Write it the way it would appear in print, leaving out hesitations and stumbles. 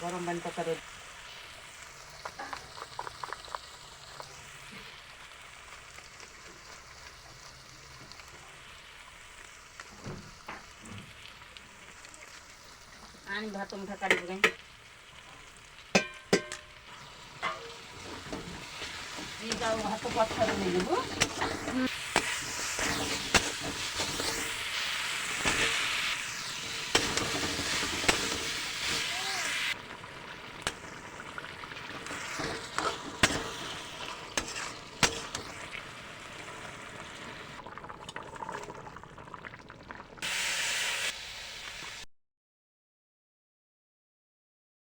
ଗରମ ପାଣି ତରକାରୀ ଆଣି ଭାତ ମୁଠା କାଢ଼ି ପକାଇ ଭାତ ପଛରେ ନେଇଯିବୁ।